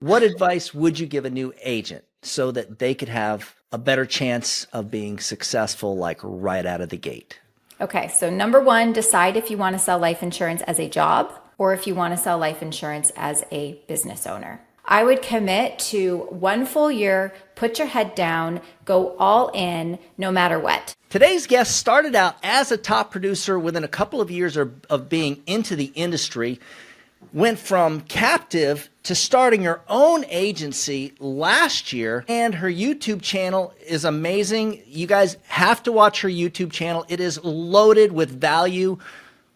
What advice would you give a new agent so that they could have a better chance of being successful, like right out of the gate? Okay, so number one, decide if you want to sell life insurance as a job or if you want to sell life insurance as a business owner. I would commit to 1 full year, put your head down, go all in, no matter what. Today's guest started out as a top producer within a couple of years of being into the industry, went from captive to starting her own agency last year, and her YouTube channel is amazing. You guys have to watch her YouTube channel. It is loaded with value.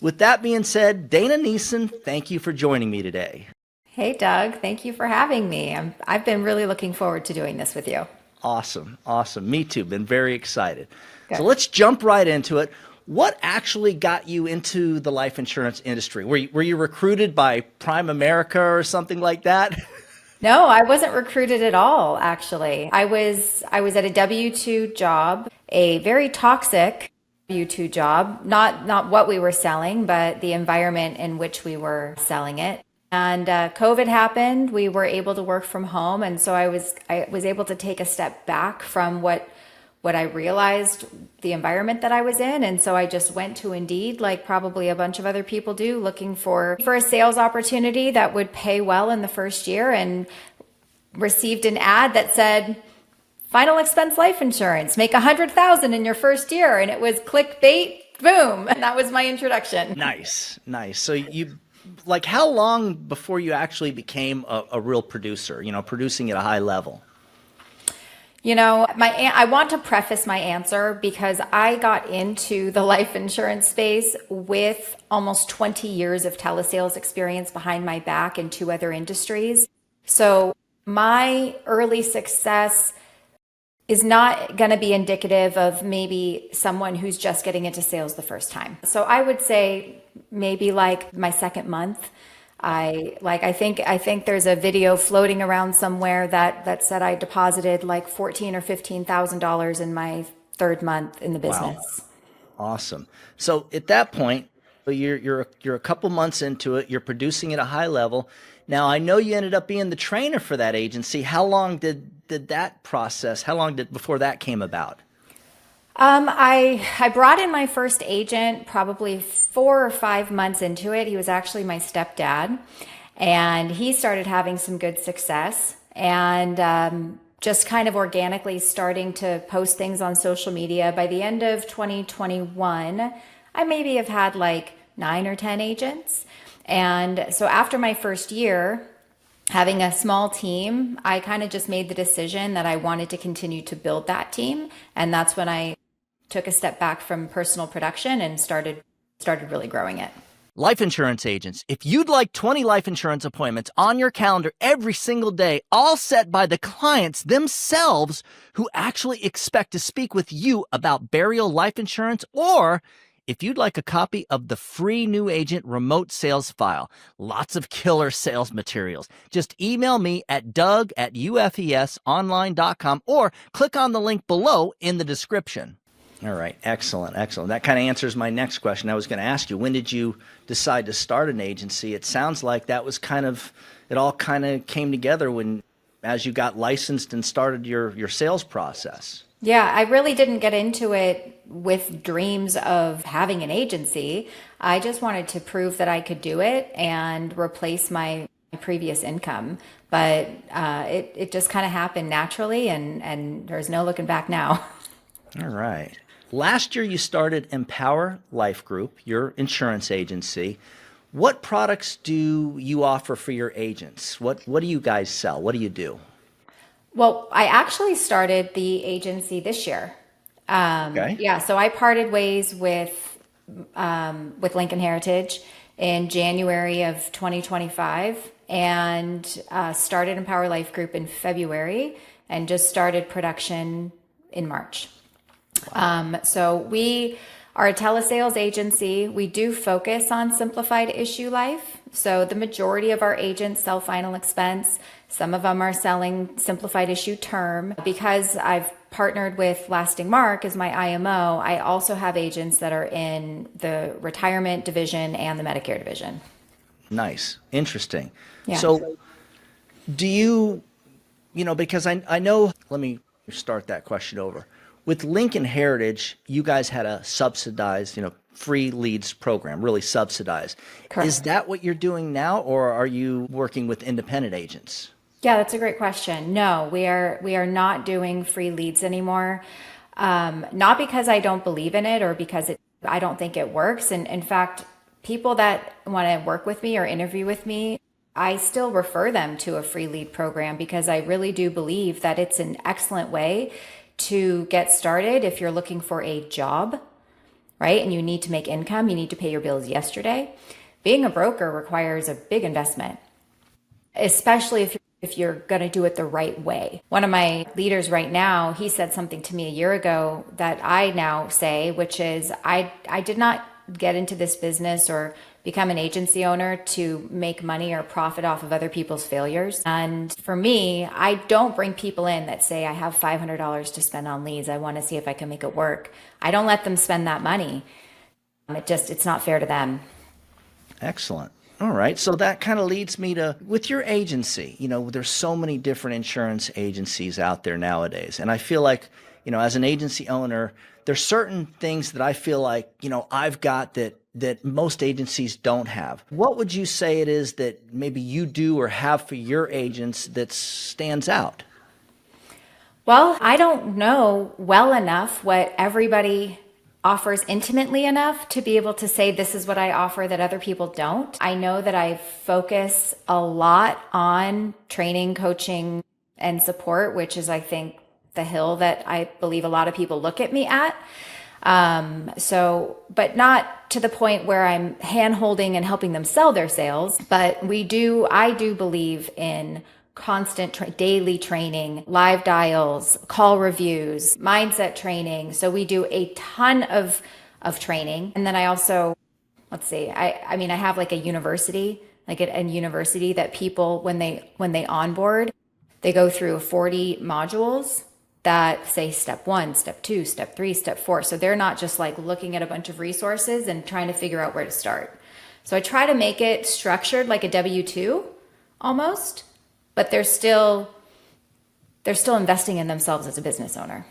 With that being said, Dana Nesen, thank you for joining me today. Hey, Doug, thank you for having me. I've been really looking forward to doing this with you. Awesome. Awesome. Me too. Been very excited. Good. So let's jump right into it. What actually got you into the life insurance industry? Were you recruited by Prime America or something like that? No, I wasn't recruited at all, actually. I was at a W-2 job, a very toxic W-2 job, not what we were selling, but the environment in which we were selling it. And COVID happened. We were able to work from home, and so I was able to take a step back from what I realized the environment that I was in. And so I just went to Indeed, like probably a bunch of other people do, looking for a sales opportunity that would pay well in the first year, and received an ad that said, final expense life insurance, make $100,000 in your first year. And it was clickbait, boom. And that was my introduction. Nice, nice. So like how long before you actually became a real producer, producing at a high level? I want to preface my answer because I got into the life insurance space with almost 20 years of telesales experience behind my back in 2 other industries. So my early success is not going to be indicative of maybe someone who's just getting into sales the first time. So I would say maybe like my second month. I think there's a video floating around somewhere that said I deposited like $14,000 or $15,000 in my 3rd month in the business. Wow. Awesome. So at that point, you're a couple months into it. You're producing at a high level. Now I know you ended up being the trainer for that agency. How long did that process? Before that came about? I brought in my first agent probably 4 or 5 months into it. He was actually my stepdad, and he started having some good success, and just kind of organically starting to post things on social media. By the end of 2021, I maybe have had like 9 or 10 agents. And so after my first year, having a small team, I kind of just made the decision that I wanted to continue to build that team. And that's when I took a step back from personal production and started really growing it. Life insurance agents, if you'd like 20 life insurance appointments on your calendar every single day, all set by the clients themselves who actually expect to speak with you about burial life insurance, or if you'd like a copy of the free new agent remote sales file, lots of killer sales materials, just email me at doug@ufesonline.com or click on the link below in the description. All right. Excellent. Excellent. That kind of answers my next question. I was going to ask you, when did you decide to start an agency? It sounds like that was it all kind of came together as you got licensed and started your sales process. Yeah, I really didn't get into it with dreams of having an agency. I just wanted to prove that I could do it and replace my previous income. But it just kind of happened naturally, and there's no looking back now. All right. Last year, you started Empower Life Group, your insurance agency. What products do you offer for your agents? What do you guys sell? What do you do? Well, I actually started the agency this year. Okay. Yeah, so I parted ways with Lincoln Heritage in January of 2025 and started Empower Life Group in February and just started production in March. So we are a telesales agency. We do focus on simplified issue life. So the majority of our agents sell final expense. Some of them are selling simplified issue term. Because I've partnered with Lasting Mark as my IMO, I also have agents that are in the retirement division and the Medicare division. Nice. Interesting. Yeah. So Do you, because I know, let me start that question over. With Lincoln Heritage, you guys had a subsidized, free leads program, really subsidized. Is Correct. that what you're doing now, or are you working with independent agents? Yeah, that's a great question. No, we are not doing free leads anymore. Not because I don't believe in it or because I don't think it works. And in fact, people that want to work with me or interview with me, I still refer them to a free lead program because I really do believe that it's an excellent way to get started if you're looking for a job, right? And you need to make income, you need to pay your bills yesterday. Being a broker requires a big investment, especially if you're going to do it the right way. One of my leaders right now, he said something to me a year ago that I now say, which is I did not get into this business or become an agency owner to make money or profit off of other people's failures. And for me, I don't bring people in that say I have $500 to spend on leads. I want to see if I can make it work. I don't let them spend that money. It's not fair to them. Excellent. All right. So that kind of leads me to with your agency, there's so many different insurance agencies out there nowadays. And I feel like, as an agency owner, there's certain things that I feel like, I've got that most agencies don't have. What would you say it is that maybe you do or have for your agents that stands out? Well, I don't know well enough what everybody offers intimately enough to be able to say this is what I offer that other people don't. I know that I focus a lot on training, coaching, and support, which is, I think, the hill that I believe a lot of people look at me at. But not to the point where I'm hand holding and helping them sell their sales. But I do believe in constant daily training, live dials, call reviews, mindset training. So we do a ton of training. And then I also, I mean, I have like a university, university that people, when they onboard, they go through 40 modules that say step 1, step 2, step 3, step 4. So they're not just like looking at a bunch of resources and trying to figure out where to start. So I try to make it structured like a W-2 almost, but they're still investing in themselves as a business owner.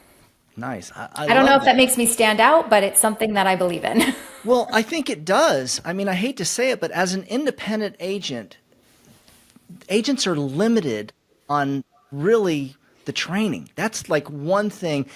Nice. I don't know if that makes me stand out, but it's something that I believe in. Well, I think it does. I mean, I hate to say it, but as an independent agent, agents are limited on really the training. That's like one thing.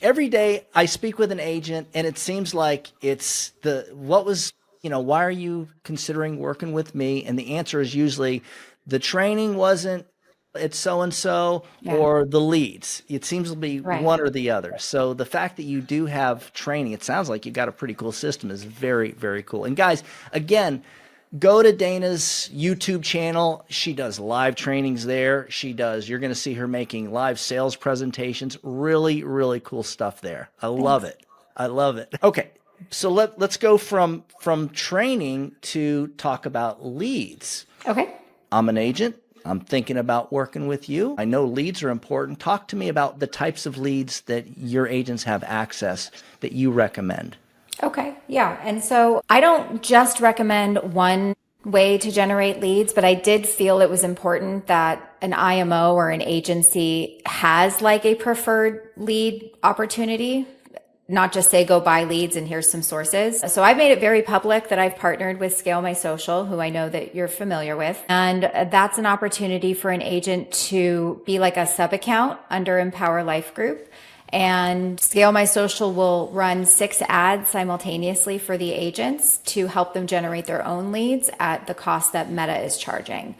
Every day I speak with an agent and it seems like it's why are you considering working with me? And the answer is usually the training wasn't at so-and-so or the leads. It seems to be one or the other. So the fact that you do have training, it sounds like you got a pretty cool system, is very, very cool. And guys, again, go to Dana's YouTube channel. She does live trainings there. You're going to see her making live sales presentations. Really, really cool stuff there. I love it. I love it. Okay. So let's go from training to talk about leads. Okay. I'm an agent. I'm thinking about working with you. I know leads are important. Talk to me about the types of leads that your agents have access that you recommend. Okay. Yeah. And so I don't just recommend one way to generate leads, but I did feel it was important that an IMO or an agency has like a preferred lead opportunity, not just say go buy leads and here's some sources. So I've made it very public that I've partnered with Scale My Social, who I know that you're familiar with. And that's an opportunity for an agent to be like a sub account under Empower Life Group. And Scale My Social will run 6 ads simultaneously for the agents to help them generate their own leads at the cost that Meta is charging.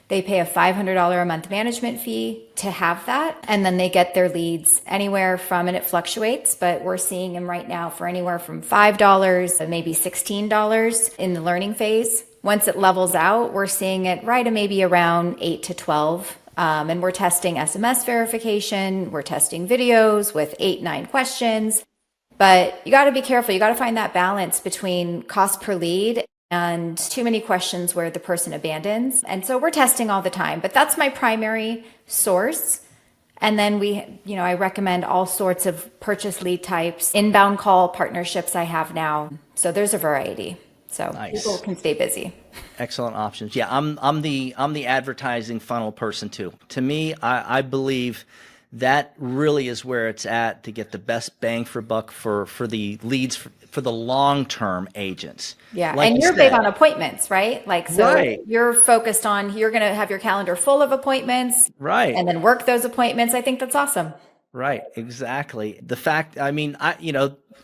They pay a $500 a month management fee to have that, and then they get their leads anywhere from, and it fluctuates, but we're seeing them right now for anywhere from $5 to maybe $16 in the learning phase. Once it levels out, we're seeing it right at maybe around 8 to 12. And we're testing SMS verification. We're testing videos with 8, 9 questions. But you got to be careful. You got to find that balance between cost per lead and too many questions where the person abandons. And so we're testing all the time, but that's my primary source. And then I recommend all sorts of purchase lead types, inbound call partnerships I have now. So there's a variety. So people Nice. can stay busy. Excellent options. Yeah, I'm the advertising funnel person too. To me, I believe that really is where it's at to get the best bang for buck for the leads for the long-term agents. Yeah. Like And you you're big said, on appointments, right? Like, so right, you're focused on, you're going to have your calendar full of appointments right. and then work those appointments. I think that's awesome. Right, exactly. The fact, I mean,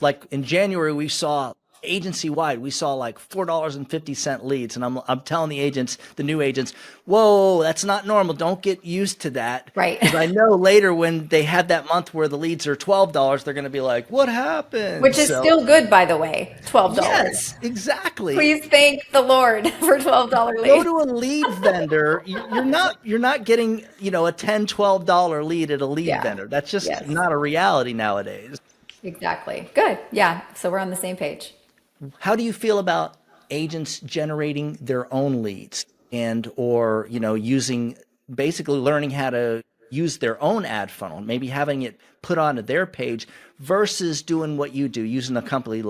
like in January we saw agency wide, we saw like $4.50 leads, and I'm telling the agents, the new agents, whoa, that's not normal. Don't get used to that, Right. because I know later when they have that month where the leads are $12, they're going to be like, what happened? Which is So still good, by the way, $12. yes, exactly. Please thank the Lord for $12 Go leads. to a lead vendor. You're not getting a $10, $12 lead at a lead Yeah. vendor. That's just Yes. not a reality nowadays. Exactly. Good. Yeah. So we're on the same page. How do you feel about agents generating their own leads and or using basically learning how to use their own ad funnel, maybe having it put onto their page versus doing what you do, using a company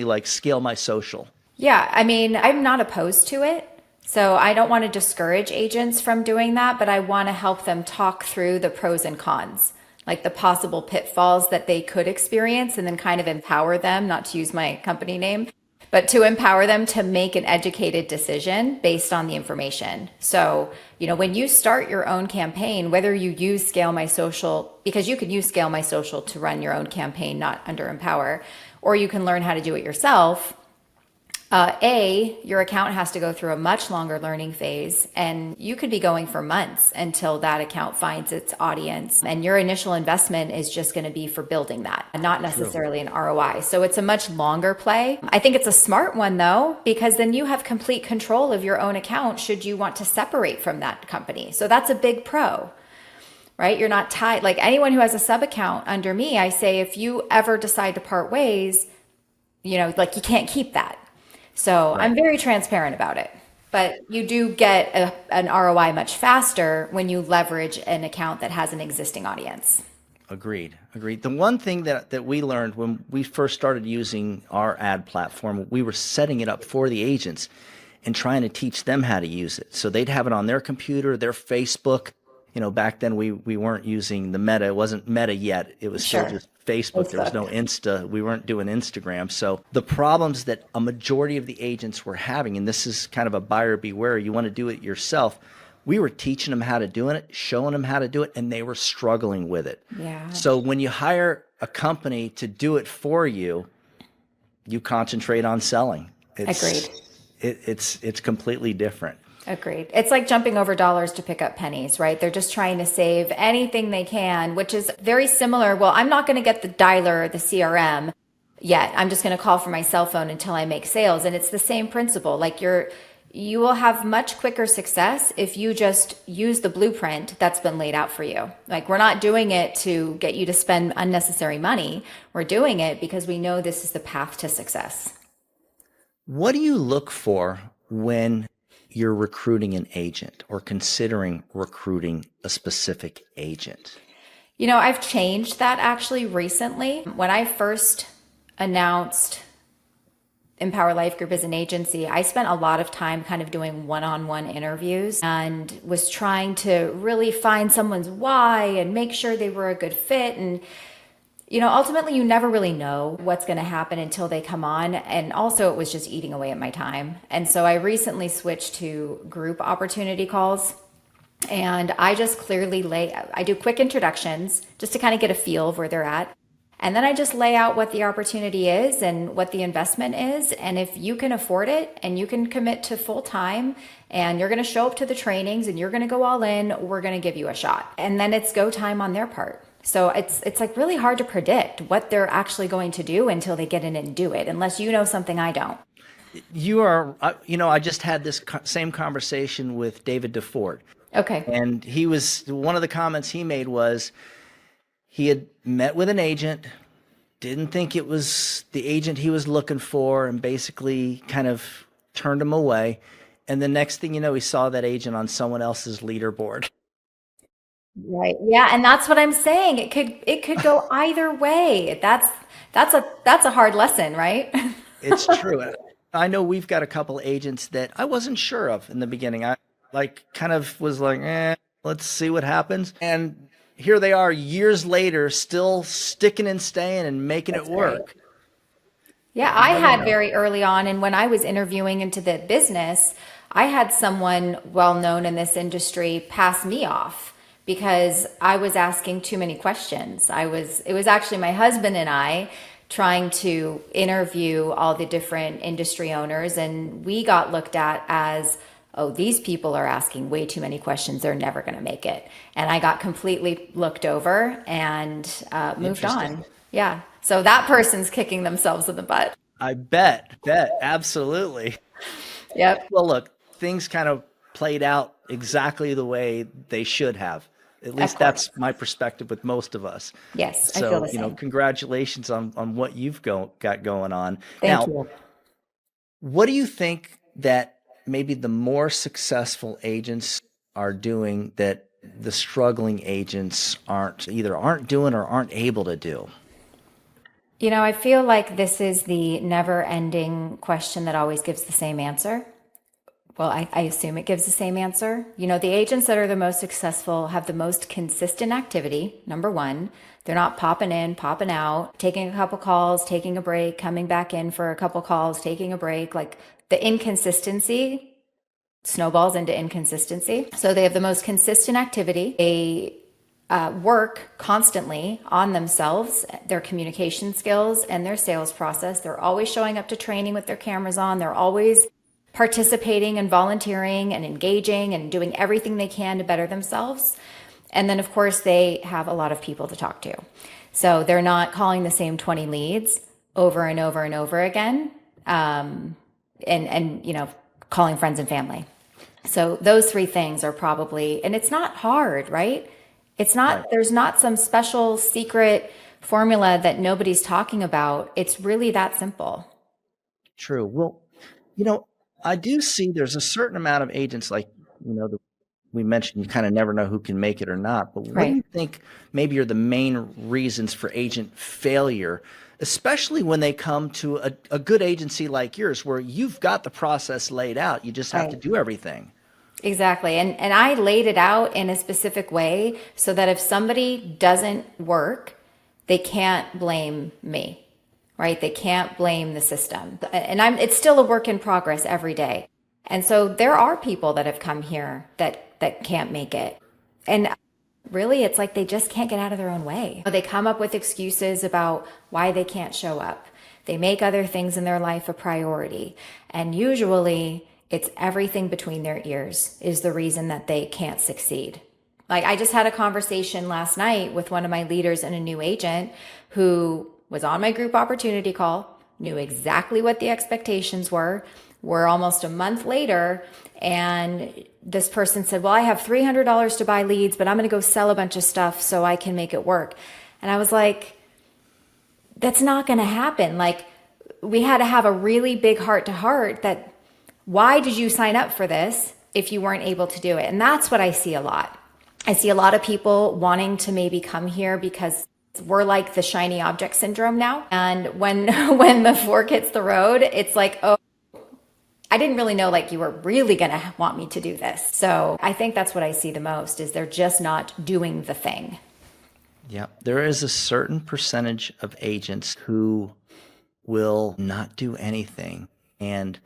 like Scale My Social? Yeah. I mean, I'm not opposed to it. So I don't want to discourage agents from doing that, but I want to help them talk through the pros and cons, like the possible pitfalls that they could experience, and then kind of empower them, not to use my company name, but to empower them to make an educated decision based on the information. So, when you start your own campaign, whether you use Scale My Social, because you can use Scale My Social to run your own campaign, not under Empower, or you can learn how to do it yourself. Your account has to go through a much longer learning phase, and you could be going for months until that account finds its audience. And your initial investment is just going to be for building that, and not necessarily an ROI. So it's a much longer play. I think it's a smart one though, because then you have complete control of your own account should you want to separate from that company. So that's a big pro. Right? You're not tied. Like anyone who has a sub account under me, I say, if you ever decide to part ways, like you can't keep that. So Right. I'm very transparent about it. But you do get an ROI much faster when you leverage an account that has an existing audience. Agreed. Agreed. The one thing that we learned when we first started using our ad platform, we were setting it up for the agents and trying to teach them how to use it. So they'd have it on their computer, their Facebook. Back then we weren't using the Meta. It wasn't Meta yet. It was still Sure. just Facebook. There was no Insta. We weren't doing Instagram. So the problems that a majority of the agents were having, and this is kind of a buyer beware, you want to do it yourself. We were teaching them how to do it, showing them how to do it, and they were struggling with it. Yeah. So when you hire a company to do it for you, you concentrate on selling. Agreed. It's completely different. Agreed. It's like jumping over dollars to pick up pennies, right? They're just trying to save anything they can, which is very similar. Well, I'm not going to get the dialer or the CRM yet. I'm just going to call from my cell phone until I make sales. And it's the same principle. Like you will have much quicker success if you just use the blueprint that's been laid out for you. Like we're not doing it to get you to spend unnecessary money. We're doing it because we know this is the path to success. What do you look for when you're recruiting an agent or considering recruiting a specific agent? I've changed that actually recently. When I first announced Empower Life Group as an agency, I spent a lot of time kind of doing one-on-one interviews and was trying to really find someone's why and make sure they were a good fit. And ultimately you never really know what's going to happen until they come on. And also it was just eating away at my time. And so I recently switched to group opportunity calls, and I just clearly I do quick introductions just to kind of get a feel of where they're at. And then I just lay out what the opportunity is and what the investment is. And if you can afford it and you can commit to full time and you're going to show up to the trainings and you're going to go all in, we're going to give you a shot. And then it's go time on their part. So it's like really hard to predict what they're actually going to do until they get in and do it, unless you know something I don't. I just had this same conversation with David Duford. Okay. And one of the comments he made was he had met with an agent, didn't think it was the agent he was looking for, and basically kind of turned him away. And the next thing you know, he saw that agent on someone else's leaderboard. Right. Yeah, and that's what I'm saying. It could go either way. That's a hard lesson, right? It's true. I know we've got a couple agents that I wasn't sure of in the beginning. I like kind of was like, let's see what happens. And here they are years later, still sticking and staying and making it That's great. work. Yeah, You I never had know. very early on, and when I was interviewing into the business, I had someone well known in this industry pass me off because I was asking too many questions. It was actually my husband and I trying to interview all the different industry owners, and we got looked at as, oh, these people are asking way too many questions. They're never going to make it. And I got completely looked over and moved Interesting. on. Yeah. So that person's kicking themselves in the butt. I bet, absolutely. Yep. Well, look, things kind of played out exactly the way they should have. At Of least course. that's my perspective with most of us. Yes, I feel So, the same. congratulations on what you've got going on. Thank Now, you. what do you think that maybe the more successful agents are doing that the struggling agents aren't doing or aren't able to do? You know, I feel like this is the never ending question that always gives the same answer. Well, I assume it gives the same answer. You know, the agents that are the most successful have the most consistent activity, number one. They're not popping in, popping out, taking a couple calls, taking a break, coming back in for a couple calls, taking a break. Like the inconsistency snowballs into inconsistency. So they have the most consistent activity. They work constantly on themselves, their communication skills, and their sales process. They're always showing up to training with their cameras on. They're always participating and volunteering and engaging and doing everything they can to better themselves. And then, of course, they have a lot of people to talk to. So they're not calling the same 20 leads over and over and over again. And, you know, calling friends and family. So those three things are probably, and it's not hard, right? It's not, Right. there's not some special secret formula that nobody's talking about. It's really that simple. True. Well, you know, I do see there's a certain amount of agents like, that we mentioned you kind of never know who can make it or not. But what do Right. you think maybe are the main reasons for agent failure, especially when they come to a good agency like yours where you've got the process laid out. You just have to Right. do everything. Exactly. And I laid it out in a specific way so that if somebody doesn't work, they can't blame me, right? They can't blame the system. And it's still a work in progress every day. And so there are people that have come here that can't make it. And really, it's like they just can't get out of their own way. They come up with excuses about why they can't show up. They make other things in their life a priority. And usually it's everything between their ears is the reason that they can't succeed. Like I just had a conversation last night with one of my leaders and a new agent who was on my group opportunity call, knew exactly what the expectations were. We're almost a month later, and this person said, well, I have $300 to buy leads, but I'm going to go sell a bunch of stuff so I can make it work. And I was like, that's not going to happen. Like, we had to have a really big heart to heart that why did you sign up for this if you weren't able to do it? And that's what I see a lot. I see a lot of people wanting to maybe come here because we're like the shiny object syndrome now. And when when the fork hits the road, it's like, oh, I didn't really know like you were really going to want me to do this. So I think that's what I see the most is they're just not doing the thing. Yeah. There is a certain percentage of agents who will not do anything. And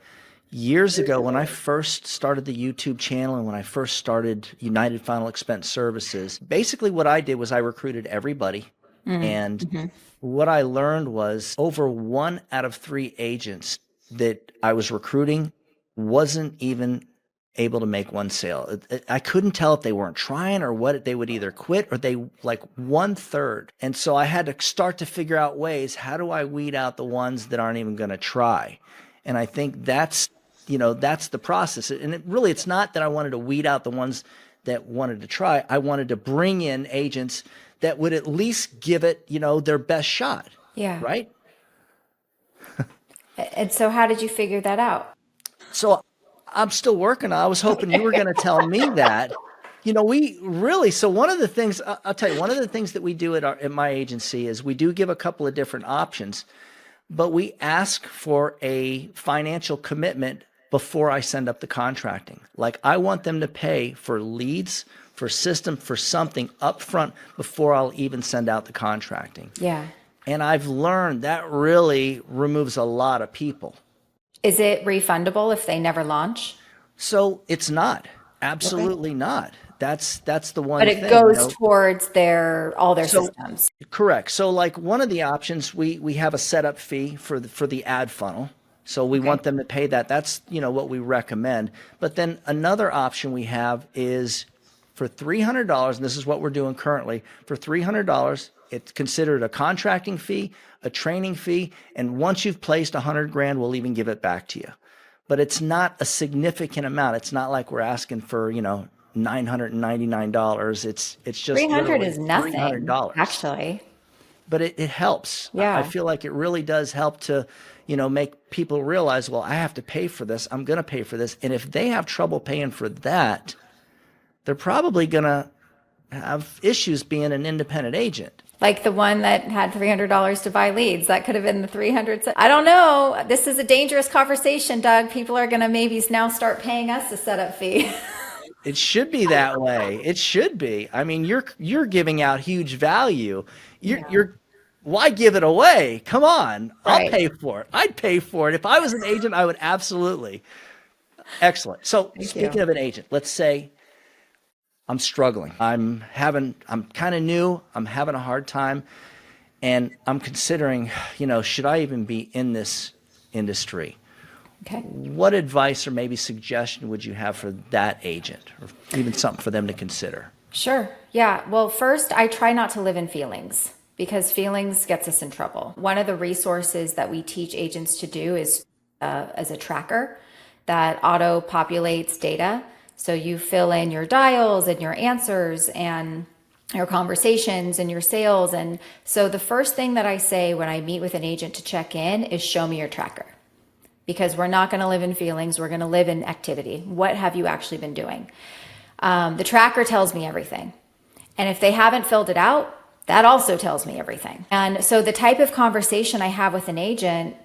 years ago, when I first started the YouTube channel and when I first started United Final Expense Services, basically what I did was I recruited everybody. And what I learned was over 1 out of 3 agents that I was recruiting wasn't even able to make one sale. I couldn't tell if they weren't trying or what. They would either quit or they like 1/3. And so I had to start to figure out ways, how do I weed out the ones that aren't even going to try? And I think that's the process. And it's not that I wanted to weed out the ones that wanted to try. I wanted to bring in agents that would at least give it, their best shot. Yeah. Right. And so how did you figure that out? So I'm still working. I was hoping you were going to tell me that. So one of the things, I'll tell you, one of the things that we do at my agency is we do give a couple of different options. but we ask for a financial commitment before I send up the contracting. Like I want them to pay for leads, for system, for something upfront before I'll even send out the contracting. Yeah. And I've learned that really removes a lot of people. Is it refundable if they never launch? So it's not. Absolutely not. That's the one But thing. it goes towards all their So- systems. Correct. So like one of the options, we have a setup fee for the ad funnel. So we want them to pay that. That's, what we recommend. But then another option we have is for $300, and this is what we're doing currently, for $300, it's considered a contracting fee, a training fee, and once you've placed $100,000, we'll even give it back to you. But it's not a significant amount. It's not like we're asking for, $999. It's just 300 is nothing, $300. actually. But it helps. Yeah. I feel like it really does help to, make people realize, well, I have to pay for this. I'm going to pay for this. And if they have trouble paying for that, they're probably going to have issues being an independent agent. Like the one that had $300 to buy leads. That could have been the 300. I don't know. This is a dangerous conversation, Doug. People are going to maybe now start paying us a setup fee. It should be that way. It should be. I mean, you're giving out huge value. You're why give it away? Come on. I'll Right. pay for it. I'd pay for it. If I was an agent, I would absolutely. Excellent. So speaking of an agent, let's say I'm struggling. I'm kind of new. I'm having a hard time. And I'm considering, should I even be in this industry? Okay. What advice or maybe suggestion would you have for that agent, or even something for them to consider? Sure. Yeah. Well, first, I try not to live in feelings because feelings gets us in trouble. One of the resources that we teach agents to do is as a tracker that auto populates data. So you fill in your dials and your answers and your conversations and your sales. And so the first thing that I say when I meet with an agent to check in is show me your tracker, because we're not going to live in feelings. We're going to live in activity. What have you actually been doing? The tracker tells me everything. And if they haven't filled it out, that also tells me everything. And so the type of conversation I have with an agent,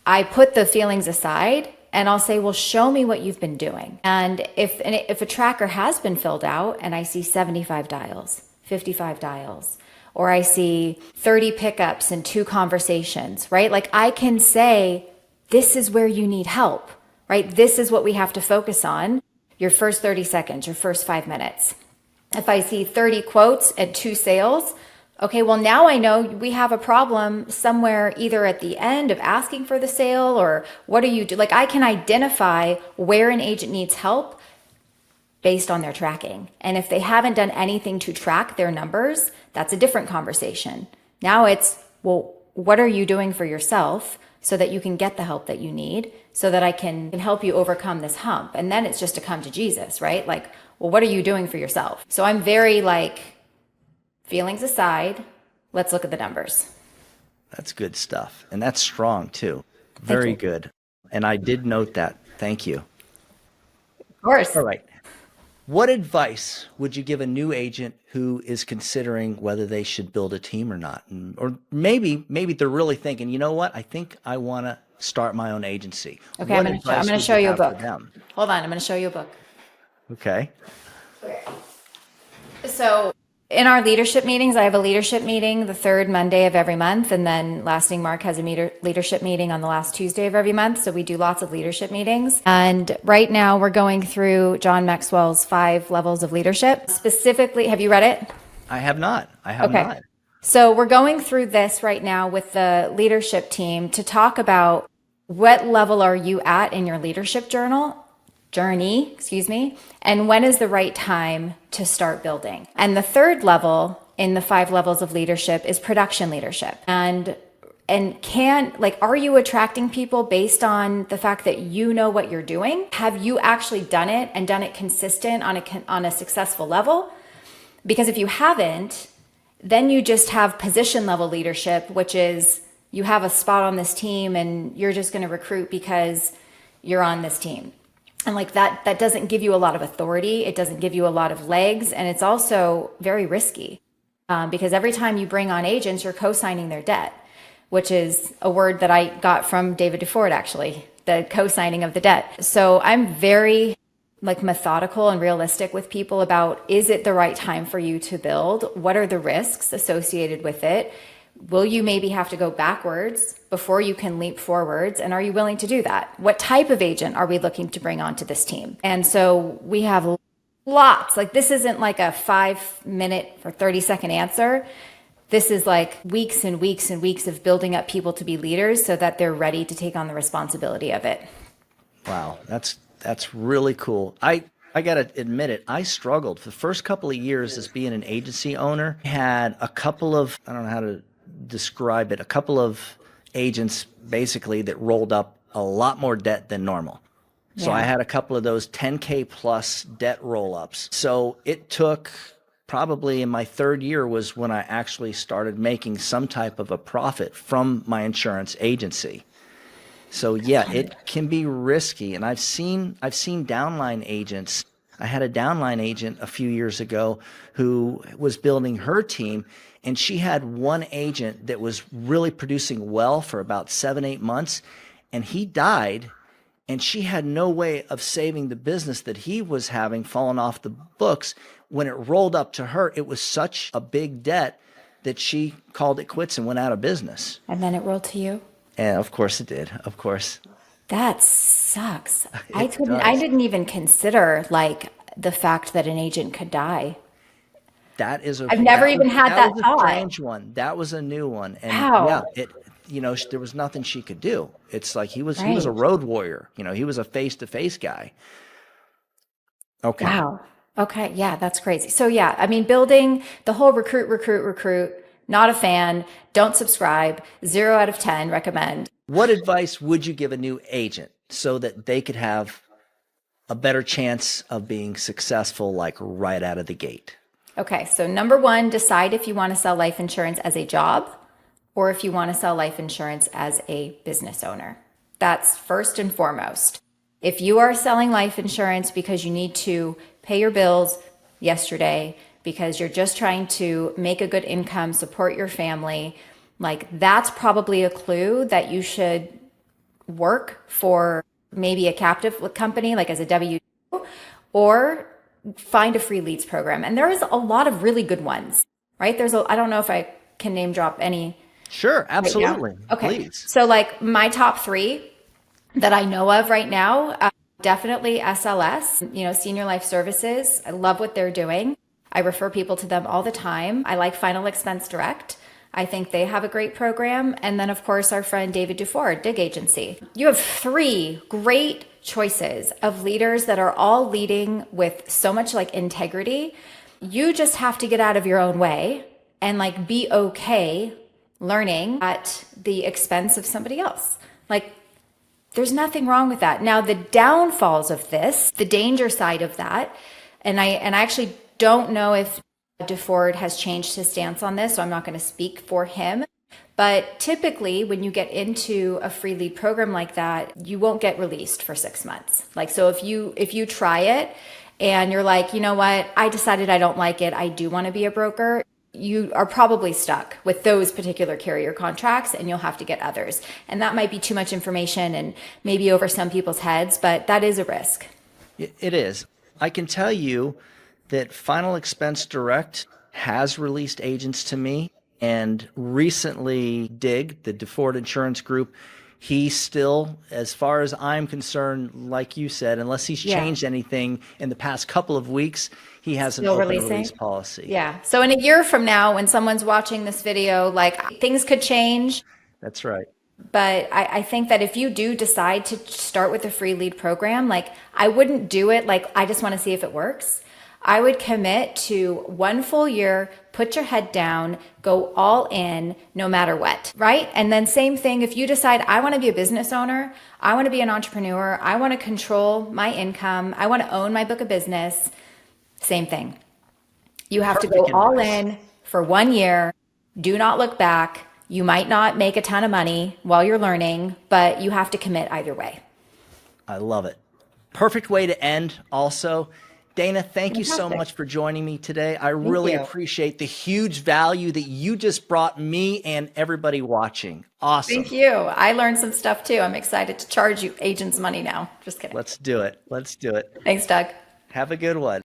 I put the feelings aside and I'll say, well, show me what you've been doing. And if a tracker has been filled out and I see 75 dials, 55 dials, or I see 30 pickups and 2 conversations, right? Like I can say, this is where you need help, right? This is what we have to focus on. Your first 30 seconds, your first 5 minutes. If I see 30 quotes and 2 sales, okay, well, now I know we have a problem somewhere either at the end of asking for the sale or what do you do? Like I can identify where an agent needs help based on their tracking. And if they haven't done anything to track their numbers, that's a different conversation. Now it's, well, what are you doing for yourself so that you can get the help that you need, so that I can help you overcome this hump? And then it's just to come to Jesus, right? Like, well, what are you doing for yourself? So I'm very like, feelings aside, let's look at the numbers. That's good stuff. And that's strong too. Very good. And I did note that. Thank you. Of course. All right. What advice would you give a new agent who is considering whether they should build a team or not? Or maybe they're really thinking, you know what? I think I want to start my own agency. Okay, I'm going to show you a book. Hold on, I'm going to show you a book. Okay. So in our leadership meetings, I have a leadership meeting the third Monday of every month. And then Lasting Mark has a leadership meeting on the last Tuesday of every month. So we do lots of leadership meetings. And right now we're going through John Maxwell's 5 levels of leadership. Specifically, have you read it? I have not. I have not. So we're going through this right now with the leadership team to talk about what level are you at in your leadership journey, and when is the right time to start building. And the third level in the 5 levels of leadership is production leadership. And are you attracting people based on the fact that you know what you're doing? Have you actually done it and done it consistent on a successful level? Because if you haven't, then you just have position level leadership, which is you have a spot on this team and you're just going to recruit because you're on this team. And like that doesn't give you a lot of authority. It doesn't give you a lot of legs. And it's also very risky because every time you bring on agents, you're co-signing their debt. which is a word that I got from David Duford, actually, the co-signing of the debt. So I'm very methodical and realistic with people about, is it the right time for you to build? What are the risks associated with it? Will you maybe have to go backwards before you can leap forwards? And are you willing to do that? What type of agent are we looking to bring onto this team? And so we have lots. This isn't like a 5-minute or 30-second answer. This is weeks and weeks and weeks of building up people to be leaders so that they're ready to take on the responsibility of it. Wow, that's really cool. I got to admit it, I struggled for the first couple of years as being an agency owner. I had a couple of, I don't know how to describe it, a couple of agents basically that rolled up a lot more debt than normal. So I had a couple of those 10K plus debt roll-ups. So it took probably in my third year was when I actually started making some type of a profit from my insurance agency. So yeah, it can be risky. And I've seen downline agents. I had a downline agent a few years ago who was building her team, and she had one agent that was really producing well for about 7-8 months, and he died. And she had no way of saving the business that he was having fallen off the books. When it rolled up to her, it was such a big debt that she called it quits and went out of business. And then it rolled to you? And of course it did. Of course. That sucks. I didn't even consider the fact that an agent could die. I've never even had that thought. That was a strange one. That was a new one. And wow. Yeah, there was nothing she could do. It's like he was a road warrior. He was a face-to-face guy. Okay. Wow. Okay. Yeah, that's crazy. So yeah, I mean, building the whole recruit, not a fan, don't subscribe, 0 out of 10, recommend. What advice would you give a new agent so that they could have a better chance of being successful right out of the gate? Okay. So number 1, decide if you want to sell life insurance as a job or if you want to sell life insurance as a business owner. That's first and foremost. If you are selling life insurance because you need to pay your bills yesterday, because you're just trying to make a good income, support your family, that's probably a clue that you should work for maybe a captive company, as a W-2, or find a free leads program. And there is a lot of really good ones, right? I don't know if I can name drop any. Sure, absolutely. Right, okay. Please. So my top 3 that I know of right now, definitely SLS, Senior Life Services. I love what they're doing. I refer people to them all the time. I like Final Expense Direct. I think they have a great program. And then, of course, our friend David Duford, Dig Agency. You have 3 great choices of leaders that are all leading with so much integrity. You just have to get out of your own way and be okay learning at the expense of somebody else. There's nothing wrong with that. Now, the downfalls of this, the danger side of that, and I actually don't know if Duford has changed his stance on this, so I'm not going to speak for him. But typically, when you get into a free lead program like that, you won't get released for 6 months. So if you try it and you're you know what, I decided I don't like it, I do want to be a broker, you are probably stuck with those particular carrier contracts and you'll have to get others. And that might be too much information and maybe over some people's heads, but that is a risk. It is. I can tell you that Final Expense Direct has released agents to me, and recently Dig, the Duford Insurance Group, he still, as far as I'm concerned, like you said, unless he's changed anything in the past couple of weeks, he has an open release policy. Yeah. So in a year from now, when someone's watching this video, things could change. That's right. But I think that if you do decide to start with a free lead program, I wouldn't do it I just want to see if it works. I would commit to 1 full year, put your head down, go all in no matter what, right? And then same thing, if you decide I want to be a business owner, I want to be an entrepreneur, I want to control my income, I want to own my book of business, same thing. You have to go all in for 1 year. Do not look back. You might not make a ton of money while you're learning, but you have to commit either way. I love it. Perfect way to end also. Dana, thank you so Fantastic. much for joining me today. I really you. appreciate the huge value that you just brought me and everybody watching. Awesome. Thank you. I learned some stuff too. I'm excited to charge you agents money now. Just kidding. Let's do it. Let's do it. Thanks, Doug. Have a good one.